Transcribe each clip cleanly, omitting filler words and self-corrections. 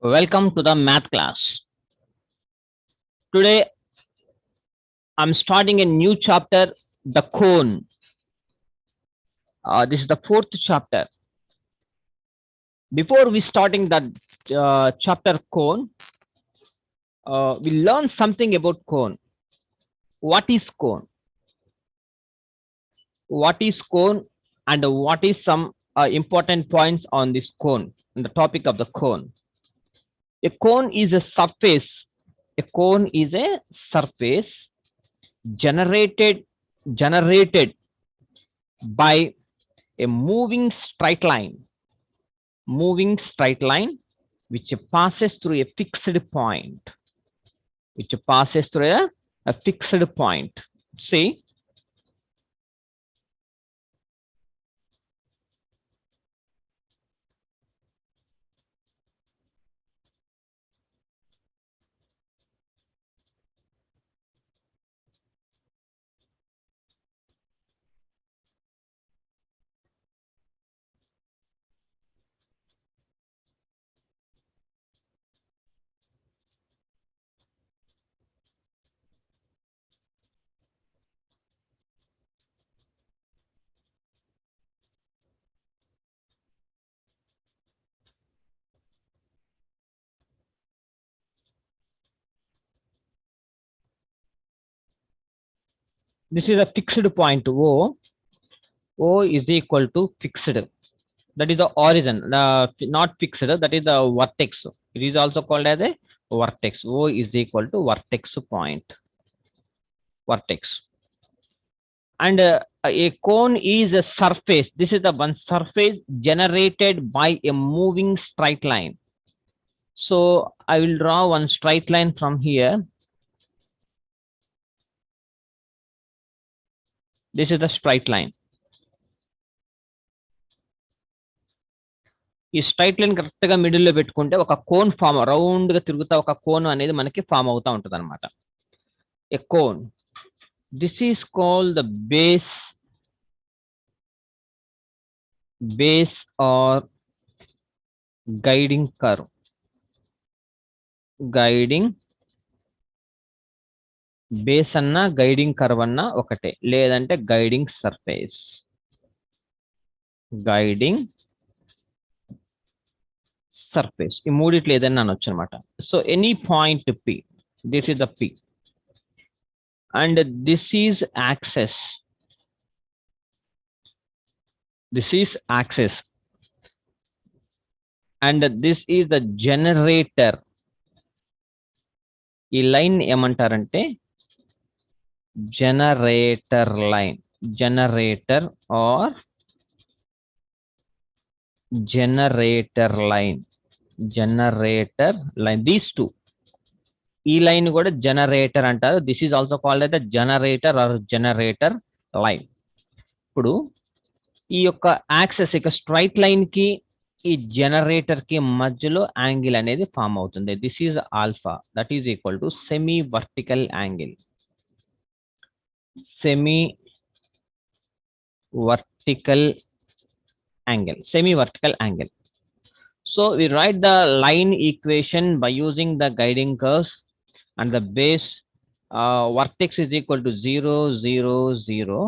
Welcome to the math class. Today I'm starting a new chapter, the cone. This is the fourth chapter. Before we starting the chapter cone, we learn something about cone. What is cone? What is cone? And what is some important points on this cone? On the topic of the cone. A cone is a surface. A cone is a surface generated by a moving straight line which passes through a fixed point a fixed point. See, this is a fixed point. O is equal to fixed, that is the origin, not fixed, that is the vertex. It is also called as a vertex. O is equal to vertex. And a cone is a surface. This is the one surface generated by a moving straight line. So I will draw one straight line from here. This is the straight line. ఈ straight line correct గా middle లో పెట్టుకుంటే ఒక cone form, round గా తిరుగుతా ఒక cone అనేది మనకి ఫామ్ అవుతా ఉంటది అనమాట. ఏ cone, this is called the base or guiding curve. Guiding base అన్నా గైడింగ్ కర్వ్ అన్నా ఒకటే, లేదంటే గైడింగ్ సర్ఫేస్. గైడింగ్ సర్ఫేస్, ఈ మూడిట్లో ఏదైనా అనొచ్చు అనమాట. So any point P, this is the P and this is axis. This is axis and this is the generator. ఈ లైన్ ఏమంటారంటే generator line, generator or generator line, generator line. These two, ఈ line కూడా generator అంటారు. This is also called the generator or generator line. ఇప్పుడు ఈ యొక్క access, ఇక straight line కి ఈ జనరేటర్ కి మధ్యలో యాంగిల్ అనేది ఫామ్ అవుతుంది. This is alpha, that is equal to semi vertical angle. Semi vertical angle, semi vertical angle. So we write the line equation by using the guiding curves and the base vertex is equal to 0, 0, 0.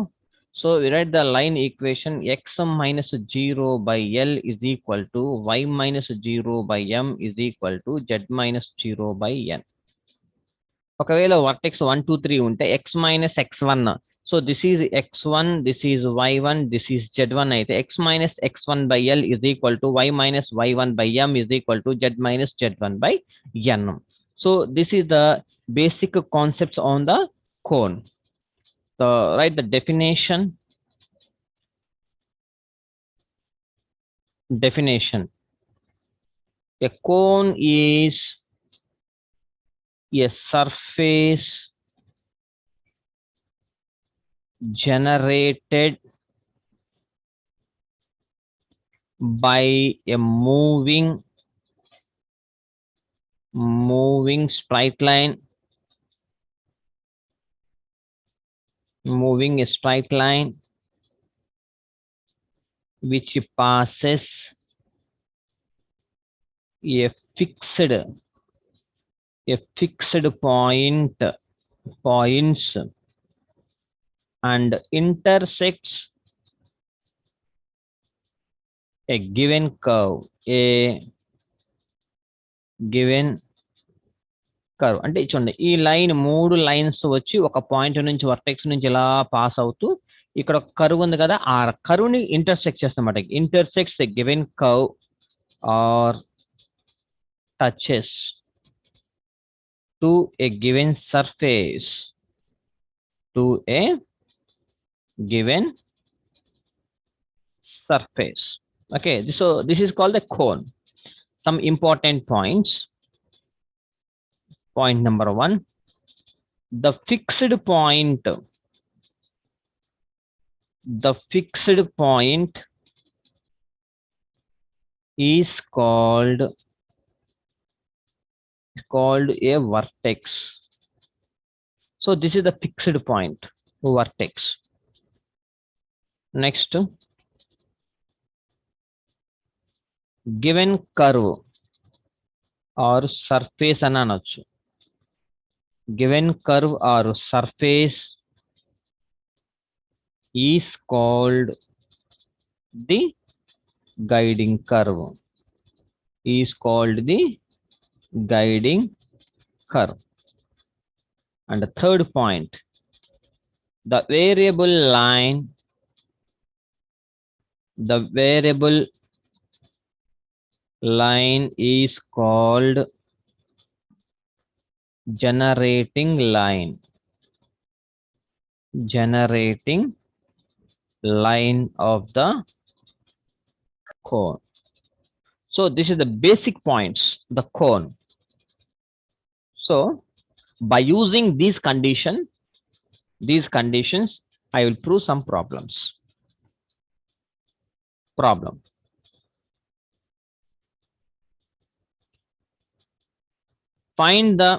So we write the line equation x minus 0 by L is equal to y minus 0 by M is equal to z minus 0 by N. ఒకవేళ vertex 1, 2, 3 ఉంటే x minus x1. So this is x1, this is y1, this is z1 అయితే x minus x1 by L is equal to y minus y1 by M is equal to z minus z1 by N. So this is the basic concepts on the cone. So write the definition. A cone is a surface generated by a moving straight line, which passes a fixed points and intersects a given curve, అంటే చూడండి ఈ line 3 lines వచ్చి ఒక point నుంచి vertex నుంచి ఇలా pass అవుతూ ఇక్కడ ఒక కర్వ్ ఉంది కదా, ఆ కర్వ్ ని ఇంటర్సెక్ట్ చేస్తామట. Intersects a given curve or touches to a given surface, to a given surface. Okay, so this is called a cone. Some important points. Point number 1, the fixed point is called a vertex. So this is the fixed point, vertex. Next, given curve or surface అని అనొచ్చు. Given curve or surface is called the guiding curve. And the third point, the variable line is called generating line of the cone. So this is the basic points, the cone. So by using these conditions, I will prove some problem. Find the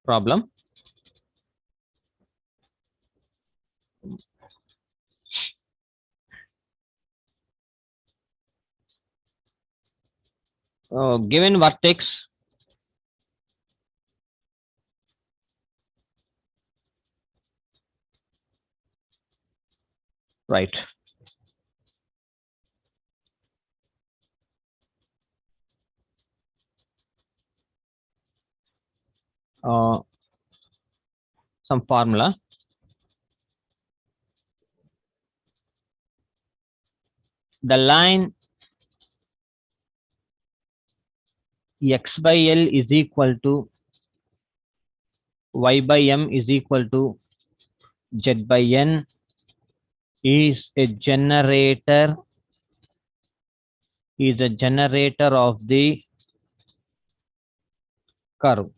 problem. Given vertex, right? Some formula. The line x by L is equal to y by m is equal to z by n is a generator of the curve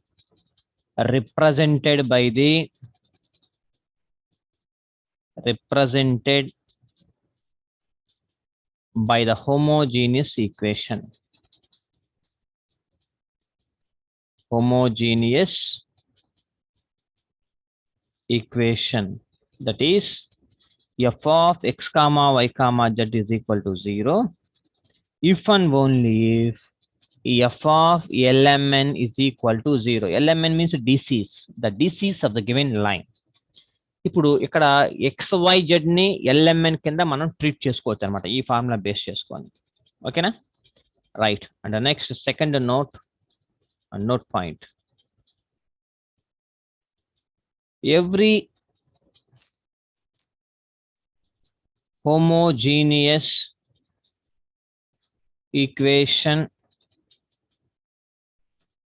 represented by the homogeneous equation. That is f of x comma y comma z is equal to 0 if and only if f of lmn is equal to 0. Lmn means DCs, the DCs of the given line. ఇప్పుడు ఇక్కడ XYZ ని LMN కింద మనం treat చేసుకోవచ్చు అనమాట, ఈ formula base చేసుకొని. ఓకేనా, right. And next second note point, every homogeneous equation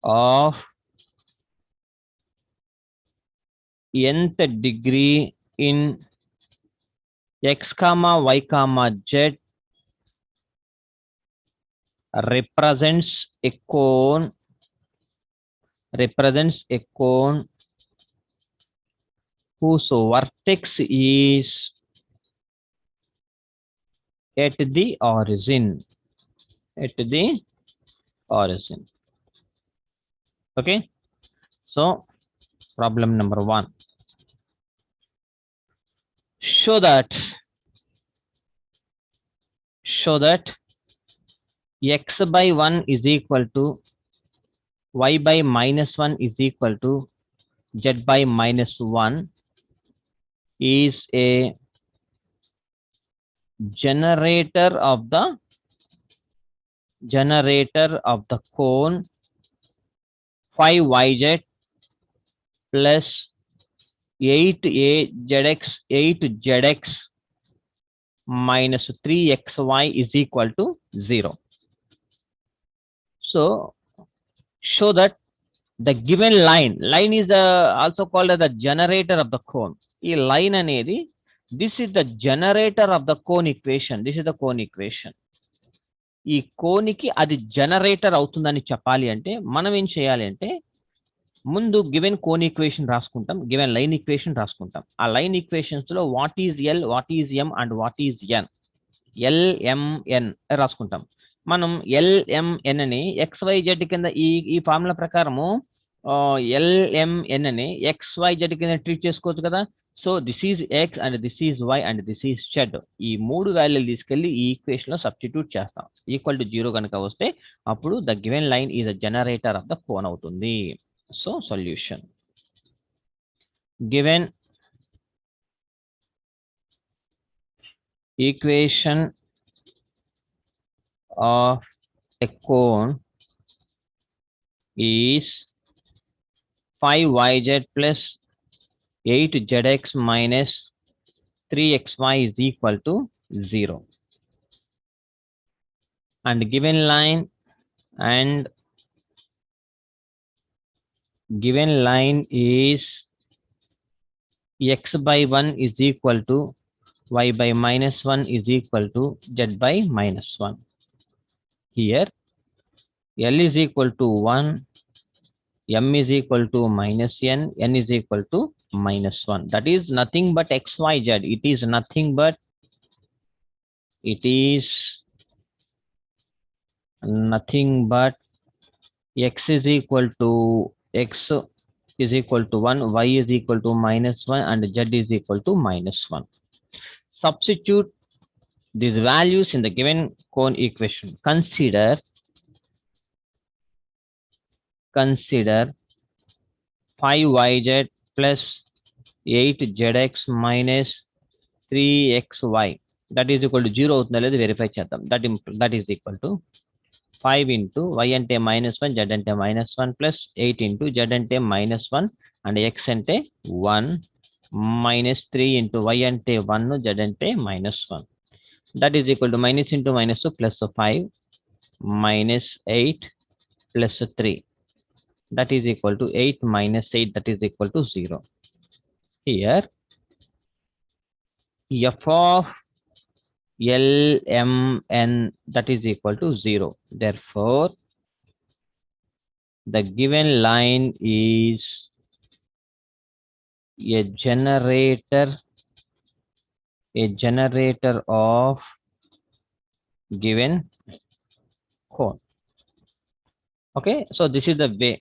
of nth degree in x comma y comma z represents a cone whose vertex is at the origin. Okay, so problem number 1, show that x by 1 is equal to y by minus 1 is equal to z by minus 1 is a generator of the cone 5yz plus 8zx minus 3xy is equal to 0. So show that the given line is also called as the generator of the cone. ఈ line అనేది this is the generator of the cone equation. This is the cone equation. ఈ కోనికి అది generator అవుతుందని చెప్పాలి అంటే మనం ఏం చేయాలి అంటే ముందు గివెన్ కోన్ ఈక్వేషన్ రాసుకుంటాం, గివెన్ లైన్ ఈక్వేషన్ రాసుకుంటాం. ఆ లైన్ ఈక్వేషన్స్ లో what is L, what is M and what is N, LMN రాసుకుంటాం. మనం ఎల్ఎంఎన్ అని XYZ కింద ఈ ఫార్ములా ప్రకారము ఎల్ఎంఎన్ అని XYZ కింద ట్రీట్ చేసుకోవచ్చు కదా. So this is X and this is Y and this is Z. ఈ 3 వాల్యూలు తీసుకెళ్లి ఈ ఈక్వేషన్ లో సబ్స్టిట్యూట్ చేస్తాం. ఈక్వల్ టు 0 కనుక వస్తే అప్పుడు the given line is a generator of the cone అవుతుంది. So solution, given equation of a cone is 5yz plus 8zx minus 3xy is equal to 0. And given line is x by 1 is equal to y by minus 1 is equal to z by minus 1. Here L is equal to 1, M is equal to minus N, N is equal to minus 1. That is nothing but XYZ. It is nothing but x is equal to 1, y is equal to minus 1 and z is equal to minus 1. Substitute these values in the given cone equation. Consider 5yz plus 8zx minus 3xy, that is equal to 0 అవుతుందో లేదో verify చేద్దాం. that is equal to 5 into y అంటే minus 1, z అంటే minus 1 plus 8 into z అంటే minus 1 and x అంటే 1 minus 3 into y అంటే 1, z అంటే minus 1. That is equal to minus into minus plus 5 minus 8 plus 3. That is equal to 8 minus 8, that is equal to 0. Here f of LMN, that is equal to 0. Therefore, the given line is a generator of given cone. Okay, so this is the way.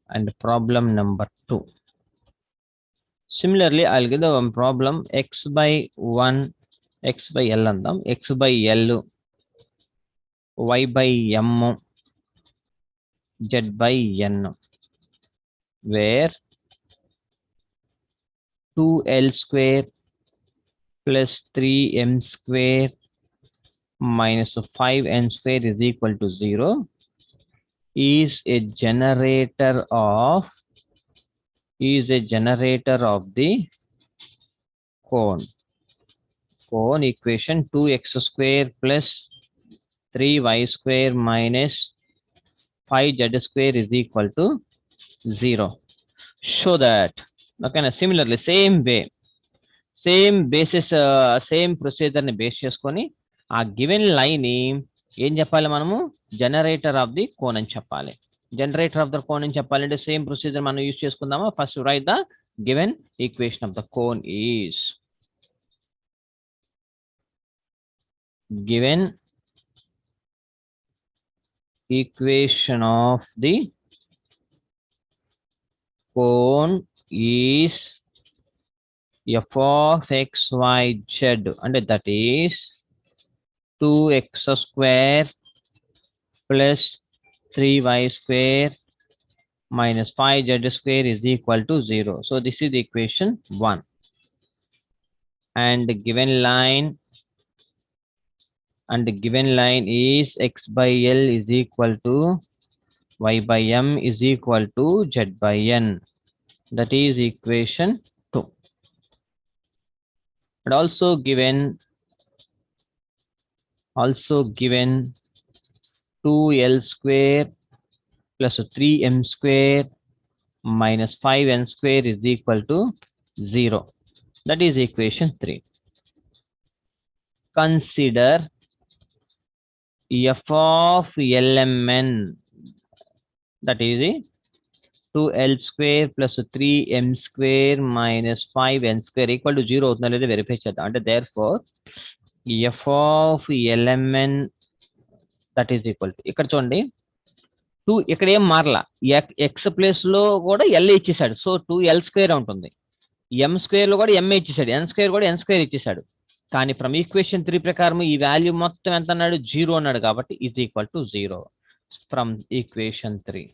And problem number 2. Similarly, I'll give the one problem x by 1, x by L andam, x by L, y by M, z by N, where 2L square plus 3M square minus 5N square is equal to 0 is a generator of the cone equation. 2x square plus 3y square minus 5z square is equal to 0. Show that. Okay, similarly same way, same basis, same procedure ని base చేసుకొని ఆ given line ని ఏం చెప్పాలి మనము, generator of the cone అని చెప్పాలి. Generator of the cone అని చెప్పాలంటే సేమ్ ప్రొసీజర్ మనం యూజ్ చేసుకుందామా. First right the given equation of the cone is given equation of the cone is f of x, y, z, and that is 2x square plus 3y square minus 5z square is equal to 0. So this is equation 1. And the given line is x by L is equal to y by m is equal to z by n. That is equation 2. And also given 2L square plus 3m square minus 5n square is equal to 0. That is equation 3. Consider f of lmn, that is 2L square plus 3m square minus 5n square equal to 0 అవుతుందా లేదా verify చేద్దాం. అంటే therefore f of lmn that is equal to, ఇక్కడ చూడండి 2 ఇక్కడ ఏం మారలా, X place లో కూడా ఎల్ ఇచ్చేసాడు. సో 2L స్క్వేర్ ఉంటుంది. ఎం స్క్వేర్ లో కూడా ఎంఏ ఇచ్చేసాడు, ఎన్ స్క్వేర్ కూడా ఎన్ స్క్వేర్ ఇచ్చేసాడు. కానీ ఫ్రమ్ ఈక్వేషన్ 3 ప్రకారం ఈ వాల్యూ మొత్తం ఎంత అన్నాడు, 0 అన్నాడు. కాబట్టి is equal to 0 from equation 3.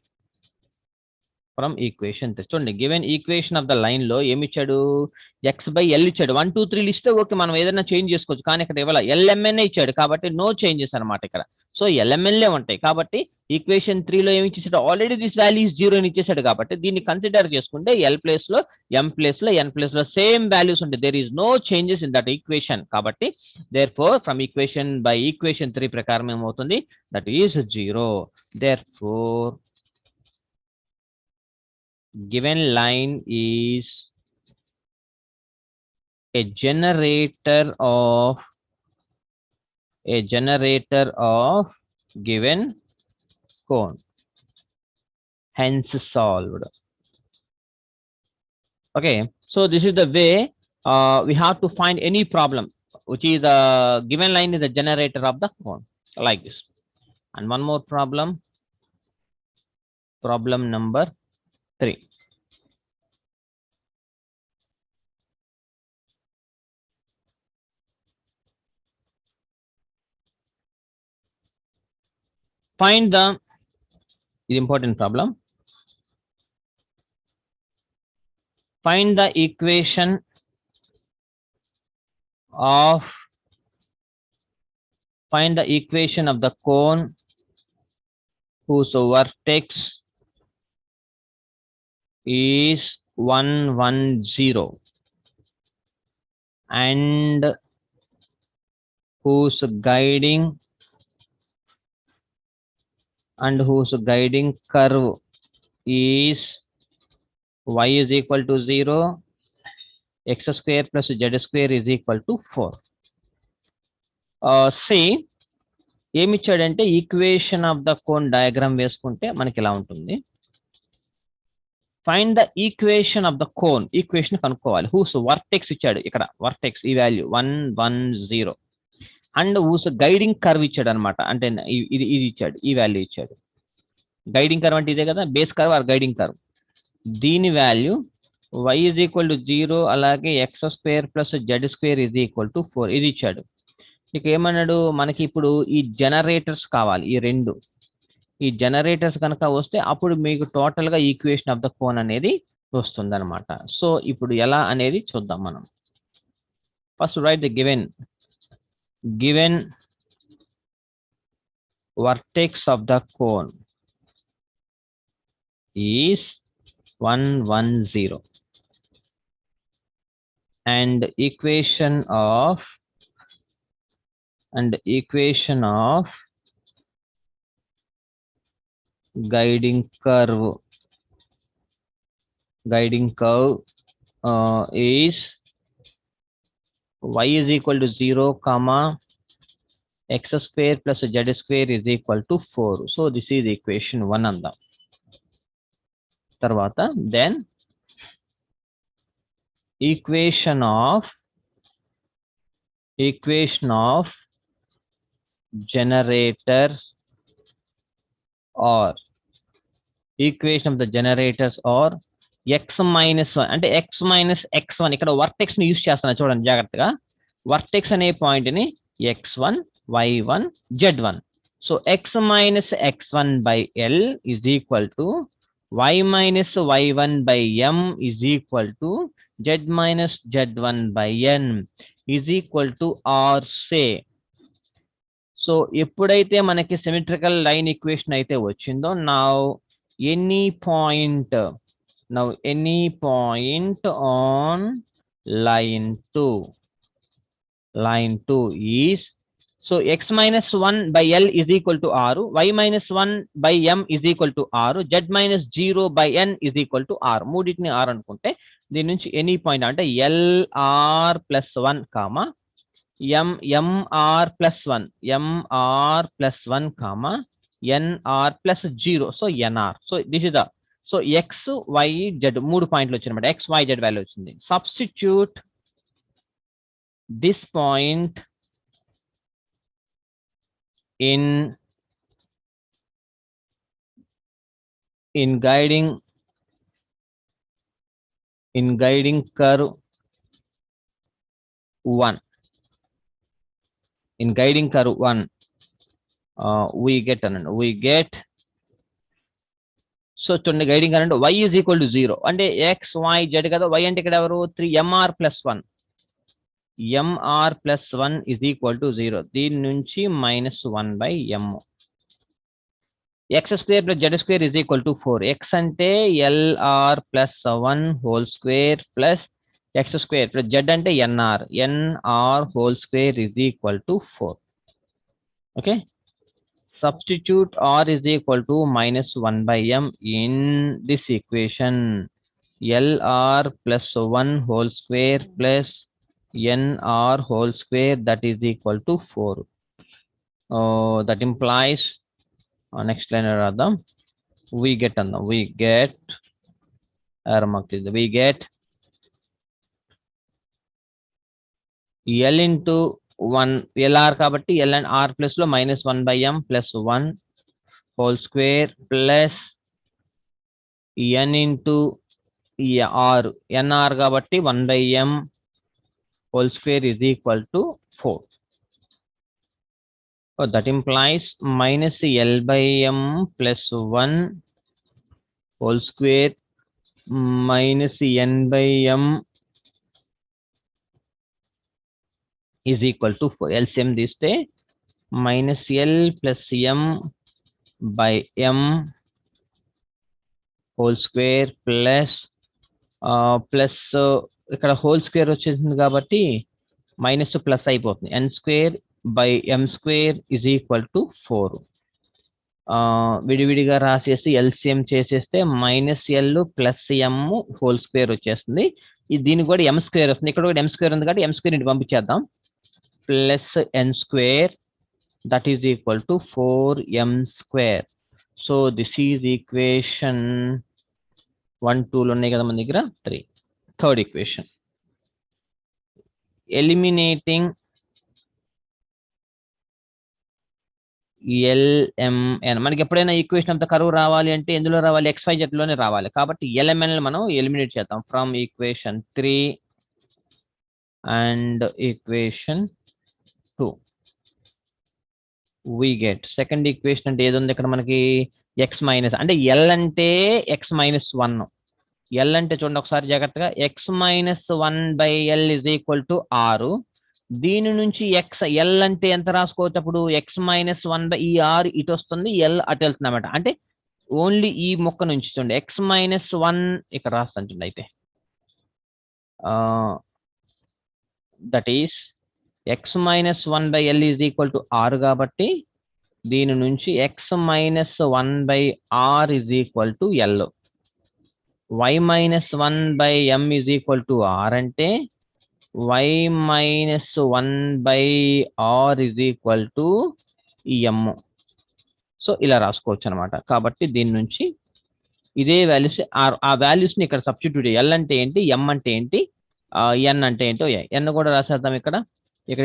చూడండి, given equation of the line లో ఏమి ఇచ్చాడు, ఎక్స్ బై ఎల్ ఇచ్చాడు. 1 2 3 ఇస్తే ఓకే, మనం ఏదైనా చేంజ్ చేసుకోవచ్చు. కానీ ఇక్కడ ఇవాళ ఎల్ఎంఎన్ ఇచ్చాడు కాబట్టి నో చేంజెస్ అనమాట ఇక్కడ. సో ఎల్ఎంఎన్లే ఉంటాయి. కాబట్టి ఈక్వేషన్ 3 లో ఏమి ఇచ్చేసాడు, ఆల్రెడీ దిస్ వాల్యూ ఇస్ 0 అని ఇచ్చేసాడు. కాబట్టి దీన్ని కన్సిడర్ చేసుకుంటే ఎల్ ప్లేస్ లో, ఎం ప్లేస్ లో, ఎన్ ప్లేస్ లో సేమ్ వాల్యూస్ ఉంటాయి. There is no changes in that equation. కాబట్టి దేర్ ఫోర్ ఫ్రమ్ ఈక్వేషన్ 3 ప్రకారం ఏమవుతుంది, that is 0. Therefore given line is a generator of given cone, hence solved. Okay, so this is the way we have to find any problem which is given line is a generator of the cone, like this. And one more problem number 3. Find the important problem. Find the equation of the cone whose vertex is 1 1 0 and whose guiding curve is y is equal to 0, x square plus z square is equal to 4. See, ఏమి ఇచ్చాడంటే equation of the cone diagram వేసుకుంటే మనకి ఇలా ఉంటుంది. Find the equation of the cone, equation కనుక్కోవాలి. Whose vertex ఇచ్చాడు, ఇక్కడ vertex ఈ value 1 1 0 and whose guiding curve ఇచ్చాడు అనమాట. అంటే ఇది ఇచ్చాడు, ఈ వాల్యూ ఇచ్చాడు. గైడింగ్ కర్వ్ అంటే ఇదే కదా, base curve or guiding curve. దీని value y is equal to 0, అలాగే x square plus z square is equal to 4 ఇది ఇచ్చాడు. ఇక ఏమన్నాడు, మనకి ఇప్పుడు ఈ జనరేటర్స్ కావాలి, ఈ రెండు. ఈ జనరేటర్స్ కనుక వస్తే అప్పుడు మీకు టోటల్ గా ఈక్వేషన్ ఆఫ్ ద కోన్ అనేది వస్తుంది అనమాట. సో ఇప్పుడు ఎలా అనేది చూద్దాం మనం. First right the given vertex of the cone is 1 1 0 and equation of guiding curve is y is equal to 0 comma x square plus z square is equal to 4. So this is equation 1 andam. తర్వాత then equation of generators or equation of the generators or x minus 1 అంటే x minus x1. ఇక్కడ vertex ని use చేస్తాను చూడండి జాగ్రత్తగా. Vertex అనే point ని x1 y1, z1. So x minus x1 by L is equal to y minus y1 by m is equal to z minus z1 by n is equal to r say. So ఎప్పుడైతే మనకి symmetrical line equation అయితే వచ్చిందో now any point on line 2 is so x minus 1 by L is equal to r, y minus 1 by m is equal to r, z minus 0 by n is equal to r. మూడింటిని r అనుకుంటే దీని నుంచి any point అంటే LR plus 1 comma MR plus 1 comma NR plus 0. So NR. So this is the so X, Y, Z 3 పాయింట్లు వచ్చాయన్నమాట. X, Y, Z value వచ్చింది. Substitute this point in guiding curve 1. In guiding curve 1, we get so చూడండి guiding current y is equal to 0 అంటే x y z కదా, y అంటే ఇక్కడ ఎవరు 3 mr plus 1 is equal to 0. దీని నుంచి -1 by m. x square plus z square is equal to 4. x అంటే lr plus 1 whole square plus x square plus z అంటే nr whole square is equal to 4. Okay, substitute r is equal to -1 by m in this equation. lr plus 1 whole square plus nr whole square, that is equal to 4. That implies next line radham we get L into 1 LR కాబట్టి L and R plus లో -1 by m plus 1 whole square plus n into R NR కాబట్టి 1 by m whole square is equal to 4. So that implies minus L by m plus 1 whole square minus n by m is equal to 4. LCM this day minus L plus m by m whole square plus ఇక్కడ whole square వచ్చేసింది కాబట్టి minus plus అయిపోతుంది. n square by m square is equal to 4. విడివిడిగా రాసేసి LCM చేసేస్తే -L plus m whole square వచ్చేస్తుంది. దీనికి కూడా m square వస్తుంది. ఇక్కడ కూడా m square ఉంది కాబట్టి m square ఇంటి పంపించేద్దాం. Plus n square, that is equal to 4m square. So this is equation 1 2 లో ఉన్నాయి కదా మన దగ్గర 3. Third equation, eliminating LMN. మనకి ఎప్పుడైనా ఈక్వేషన్ ఆఫ్ ద కర్వ్ రావాలి అంటే ఎందులో రావాలి, XYZ లోనే రావాలి. కాబట్టి LMN మనం ఎలిమినేట్ చేద్దాం from equation 3 and equation 2. we get second equation అంటే ఏది ఉంది ఇక్కడ మనకి x minus అంటే L అంటే x minus 1. L అంటే చూడండి ఒకసారి జాగ్రత్తగా x minus 1 by L is equal to r. దీని నుంచి L అంటే ఎంత రాసుకోవచ్చు అప్పుడు x minus 1 by ఈ r ఇటు వస్తుంది, L అటు వెళ్తుంది అన్నమాట. అంటే ఓన్లీ ఈ మొక్క నుంచి చూడండి x minus 1 ఇక్కడ రాస్తాను చూడండి. అయితే that is x minus 1 by L is equal to r కాబట్టి దీని నుంచి x minus 1 by r is equal to L. y minus 1 by m is equal to r అంటే y minus 1 by r is equal to m. So ఇలా రాసుకోవచ్చు అనమాట. కాబట్టి దీని నుంచి ఇదే వాల్యూస్ ఆ వాల్యూస్ని ఇక్కడ సబ్స్టిట్యూట్ L అంటే ఏంటి, m అంటే ఏంటి, n అంటే ఏంటో n కూడా రాసేద్దాం. ఇక్కడ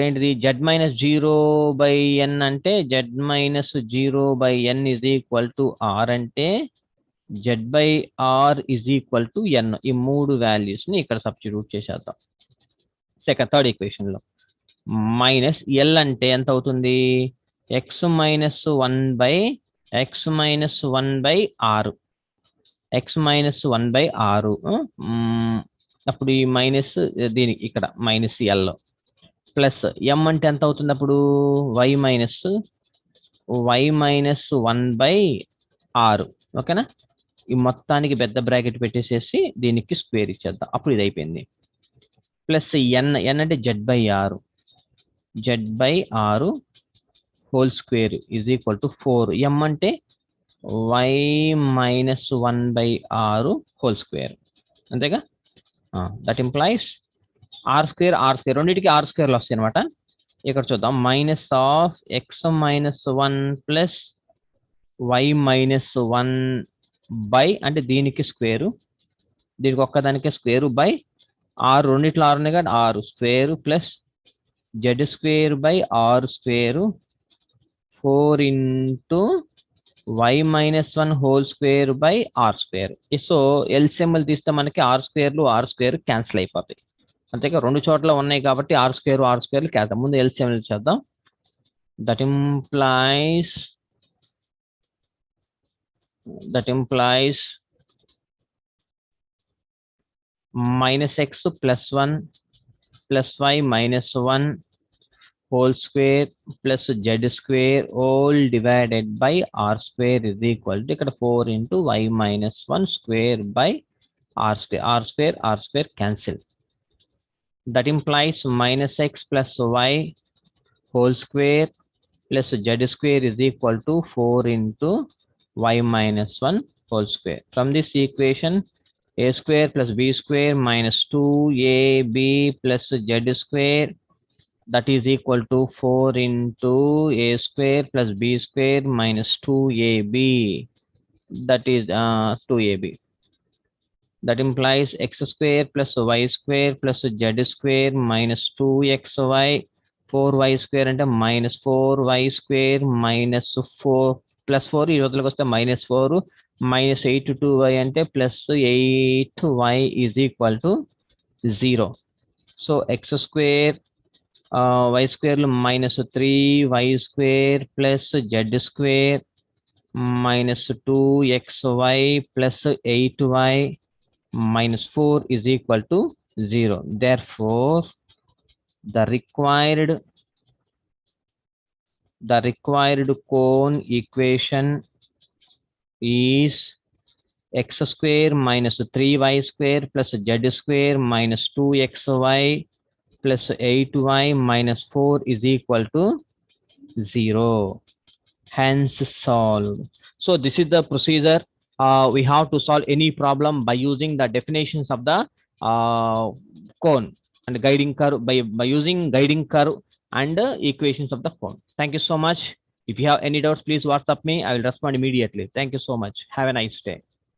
ఏంటిది z minus 0 by n అంటే z minus 0 by n is equal to r అంటే z by r is equal to n. ఈ మూడు వాల్యూస్ ని ఇక్కడ సబ్స్టిట్యూట్ చేసేద్దాం థర్డ్ ఈక్వేషన్ లో. మైనస్ ఎల్ అంటే ఎంత అవుతుంది? X minus 1 / X minus 1/6. X minus 1/6. అప్పుడు ఈ మైనస్ దీనికి ఇక్కడ మైనస్ ఎల్ ప్లస్ ఎం అంటే ఎంత అవుతుంది అప్పుడు? Y minus 1/6. ఓకేనా? ఈ మొత్తానికి పెద్ద బ్రాకెట్ పెట్టేసేసి దీనికి స్క్వేర్ ఇచ్చేద్దాం. అప్పుడు ఇది అయిపోయింది. ప్లస్ ఎన్ అంటే z/6. z/6 whole square is equal to 4. ఎం అంటే y మైనస్ 1/6 హోల్ స్క్వేర్. అంతేగా? దట్ ఇంప్లైస్ r² రెండింటికి r² వస్తాయి అనమాట. ఇక్కడ చూద్దాం. Minus of X minus 1 plus y minus 1 by అంటే దీనికి స్క్వేరు, దీనికి ఒక్కదానికే స్క్వేరు బై ఆరు, రెండిట్లో 6 ఉన్నాయి కాబట్టి 6 square plus z²/r², 4 into y minus 1 whole square by r². So ఎల్సిఎంఎల్ తీస్తే మనకి r² క్యాన్సిల్ అయిపోతాయి. అంతేగా? రెండు చోట్ల ఉన్నాయి కాబట్టి r² క్యాన్సిల్. ముందు ఎల్సిఎంఎల్ చేద్దాం. That implies minus x plus 1 plus y minus 1 whole square plus z² all divided by r² is equal to ఇక్కడ 4 into y minus 1 square by r² cancel. That implies minus x plus y whole square plus z² is equal to 4 into y minus 1 whole square. From this equation, a² plus b² minus 2ab plus z² that is equal to 4 into a² plus b² minus 2ab, that is 2ab. That implies x² plus y² plus z² minus 2xy 4y² అంటే minus 4y² minus 4 plus 4 ఈ రోజులకు వస్తే minus 4 minus 8 2y అంటే plus 8y is equal to 0. So x² y² minus 3y² plus z² minus 2xy plus 8y minus 4 is equal to 0. Therefore, the required cone equation is x² minus 3y² plus z² minus 2xy plus 8y minus 4 is equal to 0. Hence solved. So this is the procedure. We have to solve any problem by using the definitions of the cone and guiding curve, by using guiding curve and equations of the cone. Thank you so much. If you have any doubts, please WhatsApp me. I will respond immediately. Thank you so much. Have a nice day.